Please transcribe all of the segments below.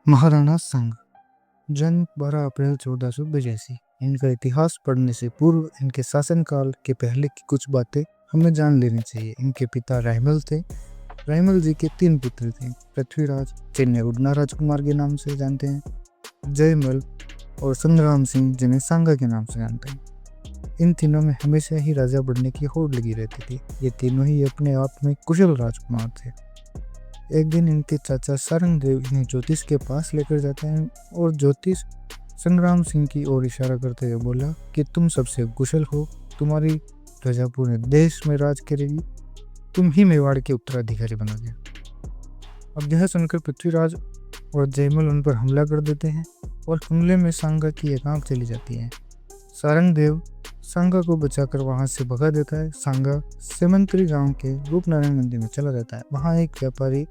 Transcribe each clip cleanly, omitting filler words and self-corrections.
महाराणा संग जन्म 12 अप्रैल 1482। इनका इतिहास पढ़ने से पूर्व इनके शासनकाल के पहले की कुछ बातें हमें जान लेनी चाहिए। इनके पिता रायमल थे। रायमल जी के 3 पुत्र थे, पृथ्वीराज जिन्हें उड़ना राजकुमार के नाम से जानते हैं, जयमल और संग्राम सिंह जिन्हें सांगा के नाम से जानते हैं। इन तीनों में हमेशा ही राजा बनने की होड़ लगी रहती थी। ये तीनों ही अपने आप में कुशल राजकुमार थे। एक दिन इनके चाचा सारंग देव इन्हें ज्योतिष के पास लेकर जाते हैं और ज्योतिष संग्राम सिंह की ओर इशारा करते हुए बोला कि तुम सबसे कुशल हो, तुम्हारी प्रजा पूरे देश में राज करेगी, तुम ही मेवाड़ के उत्तराधिकारी बनोगे। अब यह सुनकर पृथ्वीराज और जयमल उन पर हमला कर देते हैं और हमले में सांगा की एक आंख चली जाती है। सारंग देव सांगा को बचाकर वहां से भगा देता है। सांगा सेमंतरी गांव के रूपनारायण मंदिर में चला जाता है। वहां एक व्यापारी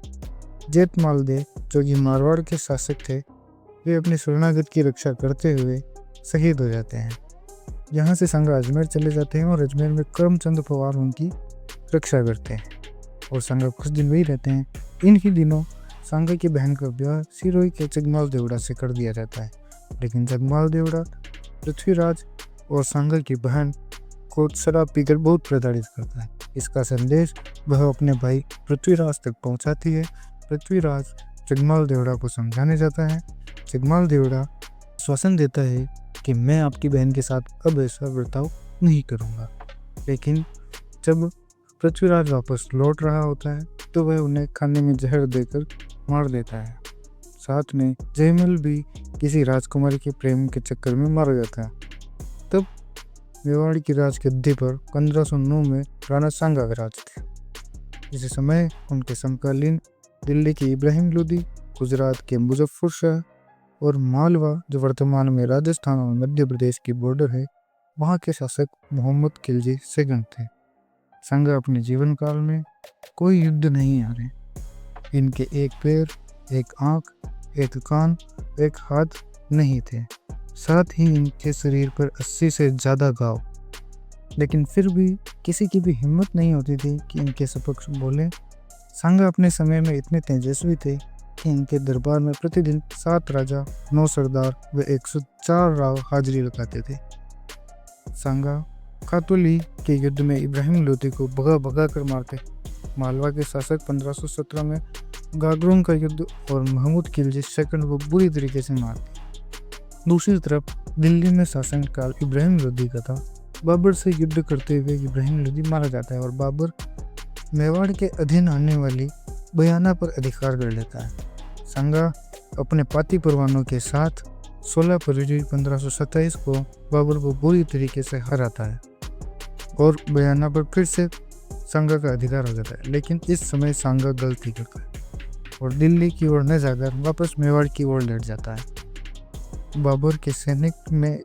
जेठमाल दे, जो कि मारवाड़ के शासक थे, वे अपने शरणागत की रक्षा करते हुए शहीद हो जाते हैं। यहाँ से सांगा अजमेर चले जाते हैं और अजमेर में करमचंद पवार उनकी रक्षा करते हैं और सांगा कुछ दिन वही रहते हैं। इन्हीं दिनों सांगा की बहन का ब्याह सिरोही के जगमाल देवड़ा से कर दिया जाता है, लेकिन जगमाल देवड़ा पृथ्वीराज और सांगा की बहन को शराब पीकर बहुत प्रताड़ित करता है। इसका संदेश वह अपने भाई पृथ्वीराज तक पहुंचाती है। पृथ्वीराज जगमाल देवड़ा को समझाने जाता है। जगमाल देवड़ा श्वासन देता है कि मैं आपकी बहन के साथ अब ऐसा बर्ताव नहीं करूंगा, लेकिन जब पृथ्वीराज वापस लौट रहा होता है तो वह उन्हें खाने में जहर देकर मार देता है। साथ में जयमल भी किसी राजकुमारी के प्रेम के चक्कर में मारा जाता है। तब मेवाड़ की राज गद्दी पर 1509 में राणा सांगा विराज थे। इसी समय उनके समकालीन दिल्ली के इब्राहिम लोदी, गुजरात के मुजफ्फर शाह और मालवा, जो वर्तमान में राजस्थान और मध्य प्रदेश की बॉर्डर है, वहाँ के शासक मोहम्मद खिलजी सेकंड थे। सांगा अपने जीवन काल में कोई युद्ध नहीं हारे। इनके एक पैर, एक आंख, एक कान, एक हाथ नहीं थे। साथ ही इनके शरीर पर 80 से ज़्यादा घाव, लेकिन फिर भी किसी की भी हिम्मत नहीं होती थी कि इनके सपक्ष बोले। सांगा अपने समय में इतने तेजस्वी थे कि इनके दरबार में प्रतिदिन 7 राजा, 9 सरदार व 104 राव हाजिरी लगाते थे। सांगा कातोली के युद्ध में इब्राहिम लोदी को भगा भगा कर मारते। मालवा के शासक 1517 में गागरों का युद्ध और महमूद खिलजी सेकंड को बुरी तरीके से मारते। दूसरी तरफ दिल्ली में शासनकाल इब्राहिम लोदी का था। बाबर से युद्ध करते हुए इब्राहिम लोदी मारा जाता है और बाबर मेवाड़ के अधीन आने वाली बयाना पर अधिकार कर लेता है। सांगा अपने पाती परवानों के साथ 16 फरवरी 1527 को बाबर को बुरी तरीके से हराता है और बयाना पर फिर से सांगा का अधिकार हो जाता है। लेकिन इस समय सांगा गलती करता है और दिल्ली की ओर न जाकर वापस मेवाड़ की ओर लौट जाता है। बाबर के सैनिक में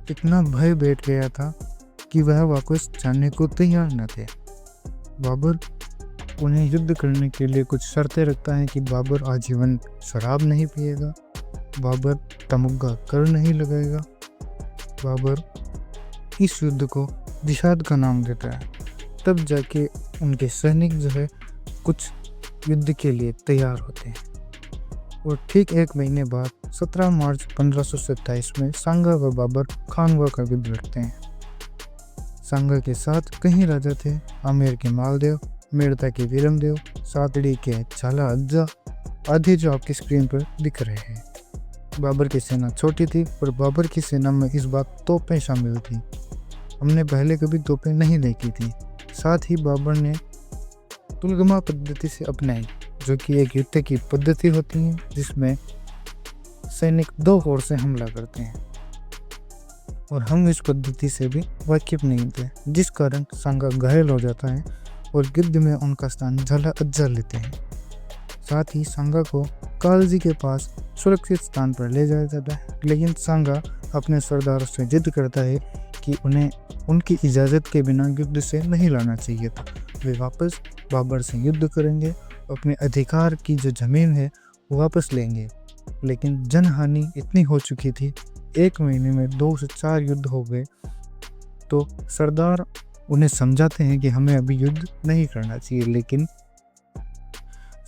इतना भय बैठ गया था कि वह वापस जाने को तैयार न थे। बाबर उन्हें युद्ध करने के लिए कुछ शर्तें रखता है कि बाबर आजीवन शराब नहीं पिएगा, बाबर तमगा कर नहीं लगाएगा, बाबर इस युद्ध को जिहाद का नाम देता है। तब जाके उनके सैनिक जो है कुछ युद्ध के लिए तैयार होते हैं और ठीक 1 महीने बाद 17 मार्च 1527 में सांगा व बाबर खानवा का युद्ध लड़ते हैं। सांगा के साथ कई राजा थे, आमेर के मालदेव, मेड़ता के वीरमदेव, सातड़ी के झाला अज्जा आदि, जो आपकी स्क्रीन पर दिख रहे हैं। बाबर की सेना छोटी थी, पर बाबर की सेना में इस बार तोपें शामिल थी। हमने पहले कभी तोपें नहीं देखी थी। साथ ही बाबर ने तुलगमा पद्धति से अपनाई, जो कि एक युद्ध की पद्धति होती है जिसमें सैनिक 2 ओर से हमला करते हैं, और हम इस पद्धति से भी वाकिफ नहीं थे, जिस कारण सांगा घायल हो जाता है और गिद्ध में उनका स्थान झाला अज्जा लेते हैं। साथ ही सांगा को कालजी के पास सुरक्षित स्थान पर ले जाया जाता है, लेकिन सांगा अपने सरदारों से जिद करता है कि उन्हें उनकी इजाज़त के बिना युद्ध से नहीं लाना चाहिए था। वे वापस बाबर से युद्ध करेंगे, अपने अधिकार की जो ज़मीन है वो वापस लेंगे। लेकिन जनहानि इतनी हो चुकी थी, 1 महीने में 2 से 4 युद्ध हो गए, तो सरदार उन्हें समझाते हैं कि हमें अभी युद्ध नहीं करना चाहिए, लेकिन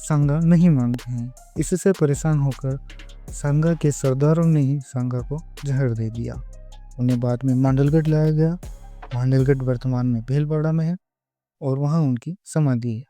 सांगा नहीं मानते हैं। इससे परेशान होकर सांगा के सरदारों ने ही सांगा को जहर दे दिया। उन्हें बाद में मांडलगढ़ लाया गया। मांडलगढ़ वर्तमान में भीलवाड़ा में है और वहाँ उनकी समाधि है।